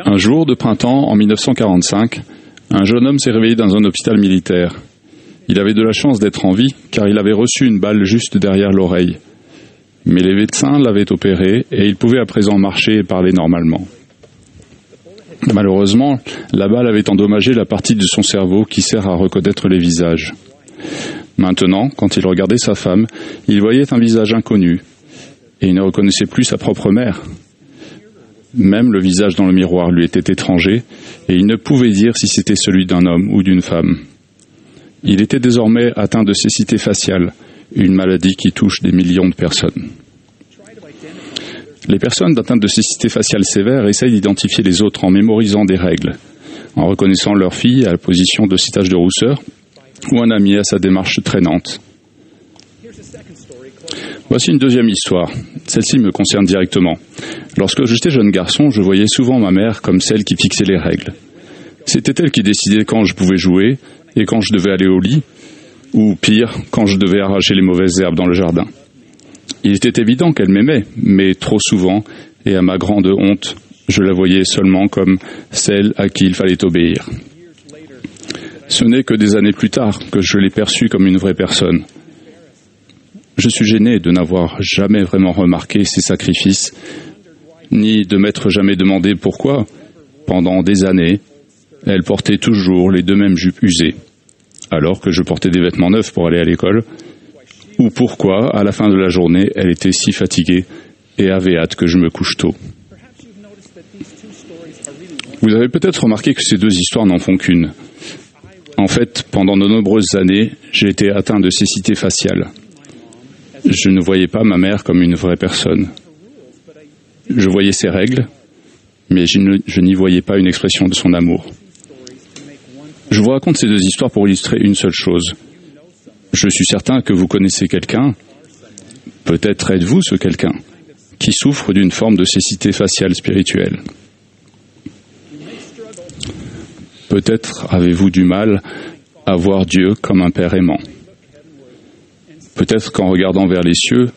Un jour de printemps, en 1945, un jeune homme s'est réveillé dans un hôpital militaire. Il avait de la chance d'être en vie, car il avait reçu une balle juste derrière l'oreille. Mais les médecins l'avaient opéré, et il pouvait à présent marcher et parler normalement. Malheureusement, la balle avait endommagé la partie de son cerveau qui sert à reconnaître les visages. Maintenant, quand il regardait sa femme, il voyait un visage inconnu, et il ne reconnaissait plus sa propre mère. Même le visage dans le miroir lui était étranger, et il ne pouvait dire si c'était celui d'un homme ou d'une femme. Il était désormais atteint de cécité faciale, une maladie qui touche des millions de personnes. Les personnes atteintes de cécité faciale sévère essayent d'identifier les autres en mémorisant des règles, en reconnaissant leur fille à la position de ses taches de rousseur, ou un ami à sa démarche traînante. Voici une deuxième histoire. Celle-ci me concerne directement. Lorsque j'étais jeune garçon, je voyais souvent ma mère comme celle qui fixait les règles. C'était elle qui décidait quand je pouvais jouer et quand je devais aller au lit, ou pire, quand je devais arracher les mauvaises herbes dans le jardin. Il était évident qu'elle m'aimait, mais trop souvent, et à ma grande honte, je la voyais seulement comme celle à qui il fallait obéir. Ce n'est que des années plus tard que je l'ai perçue comme une vraie personne. Je suis gêné de n'avoir jamais vraiment remarqué ses sacrifices, ni de m'être jamais demandé pourquoi, pendant des années, elle portait toujours les deux mêmes jupes usées, alors que je portais des vêtements neufs pour aller à l'école, ou pourquoi, à la fin de la journée, elle était si fatiguée et avait hâte que je me couche tôt. Vous avez peut-être remarqué que ces deux histoires n'en font qu'une. En fait, pendant de nombreuses années, j'ai été atteint de cécité faciale. Je ne voyais pas ma mère comme une vraie personne. Je voyais ses règles, mais je n'y voyais pas une expression de son amour. Je vous raconte ces deux histoires pour illustrer une seule chose. Je suis certain que vous connaissez quelqu'un, peut-être êtes-vous ce quelqu'un, qui souffre d'une forme de cécité faciale spirituelle. Peut-être avez-vous du mal à voir Dieu comme un Père aimant. Peut-être qu'en regardant vers les cieux,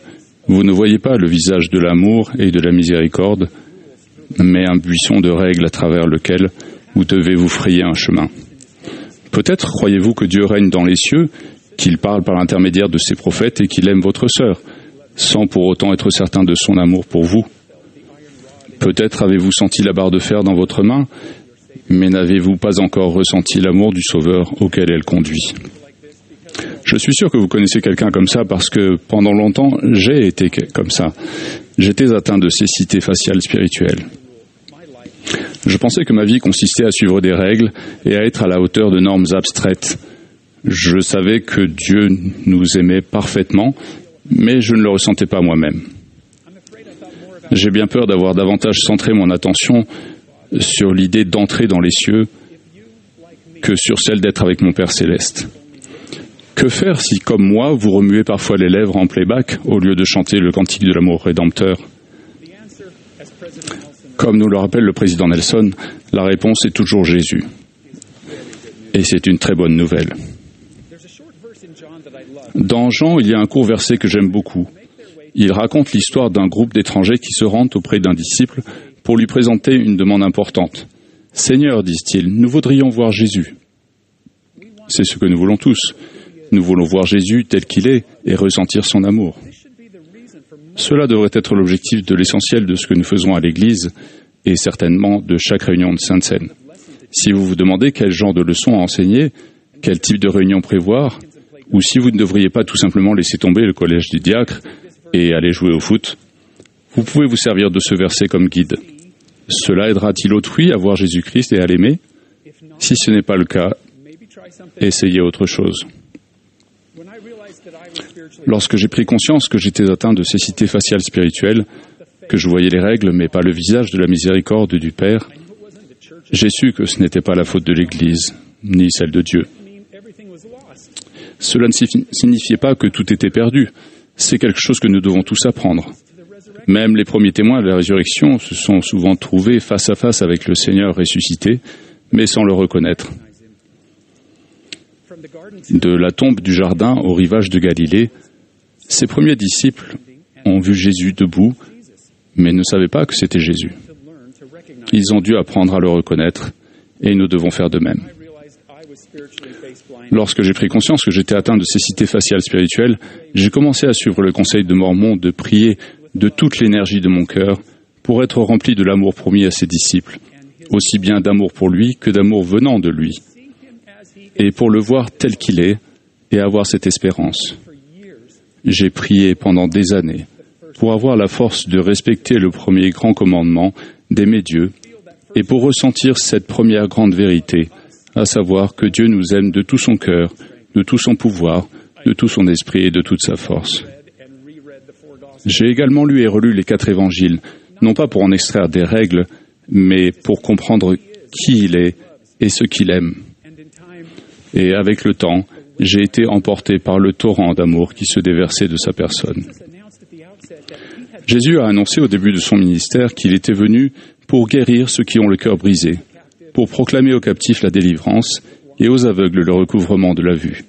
vous ne voyez pas le visage de l'amour et de la miséricorde, mais un buisson de règles à travers lequel vous devez vous frayer un chemin. Peut-être croyez-vous que Dieu règne dans les cieux, qu'il parle par l'intermédiaire de ses prophètes et qu'il aime votre sœur, sans pour autant être certain de son amour pour vous. Peut-être avez-vous senti la barre de fer dans votre main, mais n'avez-vous pas encore ressenti l'amour du Sauveur auquel elle conduit. Je suis sûr que vous connaissez quelqu'un comme ça parce que pendant longtemps, j'ai été comme ça. J'étais atteint de cécité faciale spirituelle. Je pensais que ma vie consistait à suivre des règles et à être à la hauteur de normes abstraites. Je savais que Dieu nous aimait parfaitement, mais je ne le ressentais pas moi-même. J'ai bien peur d'avoir davantage centré mon attention sur l'idée d'entrer dans les cieux que sur celle d'être avec mon Père Céleste. Que faire si, comme moi, vous remuez parfois les lèvres en playback au lieu de chanter le cantique de l'amour rédempteur? Comme nous le rappelle le président Nelson, la réponse est toujours Jésus. Et c'est une très bonne nouvelle. Dans Jean, il y a un court verset que j'aime beaucoup. Il raconte l'histoire d'un groupe d'étrangers qui se rendent auprès d'un disciple pour lui présenter une demande importante. « Seigneur, disent-ils, nous voudrions voir Jésus. » C'est ce que nous voulons tous. Nous voulons voir Jésus tel qu'il est et ressentir son amour. Cela devrait être l'objectif de l'essentiel de ce que nous faisons à l'Église et certainement de chaque réunion de Sainte Seine. Si vous vous demandez quel genre de leçon enseigner, quel type de réunion prévoir, ou si vous ne devriez pas tout simplement laisser tomber le collège des diacres et aller jouer au foot, vous pouvez vous servir de ce verset comme guide. Cela aidera-t-il autrui à voir Jésus-Christ et à l'aimer? Si ce n'est pas le cas, essayez autre chose. Lorsque j'ai pris conscience que j'étais atteint de cécité faciale spirituelle, que je voyais les règles mais pas le visage de la miséricorde du Père, j'ai su que ce n'était pas la faute de l'Église, ni celle de Dieu. Cela ne signifiait pas que tout était perdu. C'est quelque chose que nous devons tous apprendre. Même les premiers témoins de la résurrection se sont souvent trouvés face à face avec le Seigneur ressuscité, mais sans le reconnaître. De la tombe du jardin au rivage de Galilée, ses premiers disciples ont vu Jésus debout, mais ne savaient pas que c'était Jésus. Ils ont dû apprendre à le reconnaître, et nous devons faire de même. Lorsque j'ai pris conscience que j'étais atteint de cécité faciale spirituelle, j'ai commencé à suivre le conseil de Mormon de prier de toute l'énergie de mon cœur pour être rempli de l'amour promis à ses disciples, aussi bien d'amour pour lui que d'amour venant de lui, et pour le voir tel qu'il est et avoir cette espérance. J'ai prié pendant des années pour avoir la force de respecter le premier grand commandement, d'aimer Dieu, et pour ressentir cette première grande vérité, à savoir que Dieu nous aime de tout son cœur, de tout son pouvoir, de tout son esprit et de toute sa force. J'ai également lu et relu les 4 évangiles, non pas pour en extraire des règles, mais pour comprendre qui il est et ce qu'il aime. Et avec le temps, j'ai été emporté par le torrent d'amour qui se déversait de sa personne. Jésus a annoncé au début de son ministère qu'il était venu pour guérir ceux qui ont le cœur brisé, pour proclamer aux captifs la délivrance et aux aveugles le recouvrement de la vue.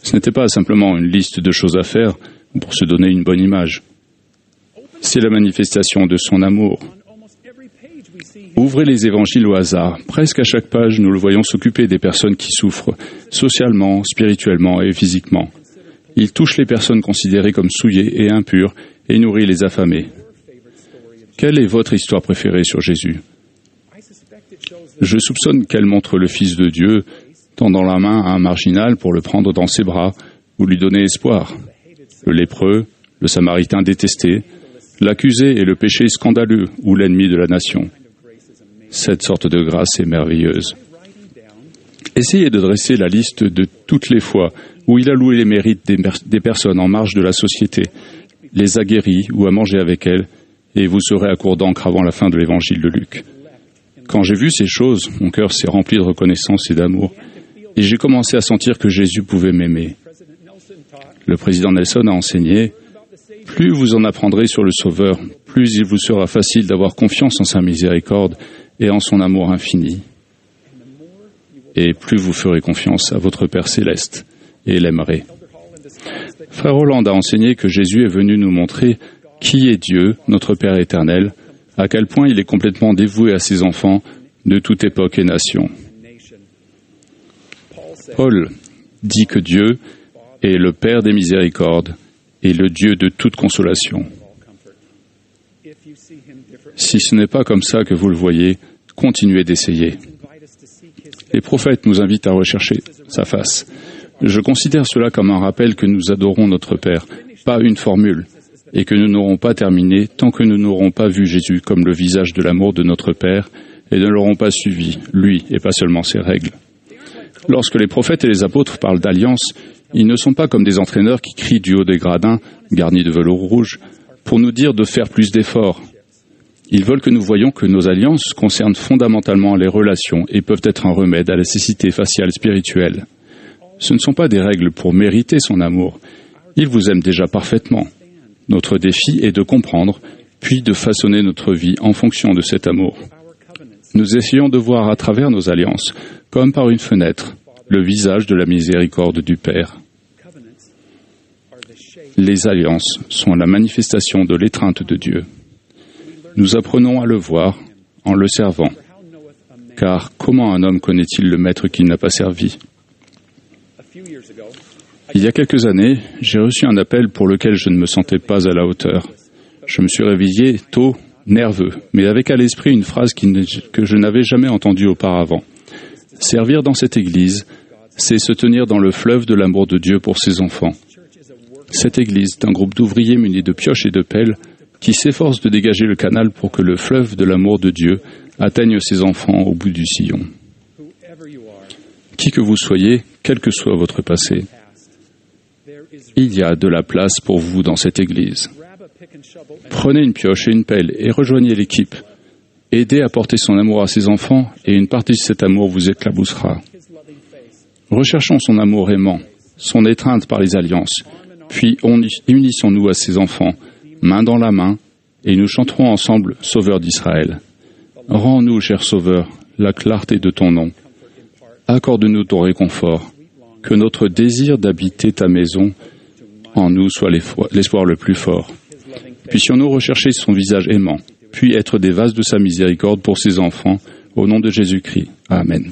Ce n'était pas simplement une liste de choses à faire pour se donner une bonne image. C'est la manifestation de son amour. Ouvrez les évangiles au hasard. Presque à chaque page, nous le voyons s'occuper des personnes qui souffrent, socialement, spirituellement et physiquement. Il touche les personnes considérées comme souillées et impures et nourrit les affamés. Quelle est votre histoire préférée sur Jésus? Je soupçonne qu'elle montre le Fils de Dieu tendant la main à un marginal pour le prendre dans ses bras ou lui donner espoir. Le lépreux, le Samaritain détesté, l'accusé et le péché scandaleux ou l'ennemi de la nation. Cette sorte de grâce est merveilleuse. Essayez de dresser la liste de toutes les fois où il a loué les mérites des personnes en marge de la société, les a guéries ou a mangé avec elles, et vous serez à court d'encre avant la fin de l'évangile de Luc. Quand j'ai vu ces choses, mon cœur s'est rempli de reconnaissance et d'amour, et j'ai commencé à sentir que Jésus pouvait m'aimer. Le président Nelson a enseigné, « Plus vous en apprendrez sur le Sauveur, plus il vous sera facile d'avoir confiance en sa miséricorde et en son amour infini. Et plus vous ferez confiance à votre Père céleste et l'aimerez. » Frère Holland a enseigné que Jésus est venu nous montrer qui est Dieu, notre Père éternel, à quel point il est complètement dévoué à ses enfants de toute époque et nation. Paul dit que Dieu est le Père des miséricordes et le Dieu de toute consolation. Si ce n'est pas comme ça que vous le voyez, continuez d'essayer. Les prophètes nous invitent à rechercher sa face. Je considère cela comme un rappel que nous adorons notre Père, pas une formule, et que nous n'aurons pas terminé tant que nous n'aurons pas vu Jésus comme le visage de l'amour de notre Père et ne l'aurons pas suivi, lui, et pas seulement ses règles. Lorsque les prophètes et les apôtres parlent d'alliance, ils ne sont pas comme des entraîneurs qui crient du haut des gradins, garnis de velours rouge, pour nous dire de faire plus d'efforts. Ils veulent que nous voyions que nos alliances concernent fondamentalement les relations et peuvent être un remède à la cécité faciale spirituelle. Ce ne sont pas des règles pour mériter son amour. Il vous aime déjà parfaitement. Notre défi est de comprendre, puis de façonner notre vie en fonction de cet amour. Nous essayons de voir à travers nos alliances, comme par une fenêtre, le visage de la miséricorde du Père. Les alliances sont la manifestation de l'étreinte de Dieu. Nous apprenons à le voir en le servant, car comment un homme connaît-il le maître qu'il n'a pas servi? Il y a quelques années, j'ai reçu un appel pour lequel je ne me sentais pas à la hauteur. Je me suis réveillé tôt, nerveux, mais avec à l'esprit une phrase que je n'avais jamais entendue auparavant. Servir dans cette Église, c'est se tenir dans le fleuve de l'amour de Dieu pour ses enfants. Cette Église est un groupe d'ouvriers munis de pioches et de pelles qui s'efforce de dégager le canal pour que le fleuve de l'amour de Dieu atteigne ses enfants au bout du sillon. Qui que vous soyez, quel que soit votre passé, il y a de la place pour vous dans cette Église. Prenez une pioche et une pelle et rejoignez l'équipe. Aidez à porter son amour à ses enfants et une partie de cet amour vous éclaboussera. Recherchons son amour aimant, son étreinte par les alliances, puis unissons-nous à ses enfants, main dans la main, et nous chanterons ensemble « Sauveur d'Israël ». Rends-nous, cher Sauveur, la clarté de ton nom. Accorde-nous ton réconfort, que notre désir d'habiter ta maison en nous soit l'espoir le plus fort. Puissions-nous rechercher son visage aimant, puis être des vases de sa miséricorde pour ses enfants, au nom de Jésus-Christ. Amen.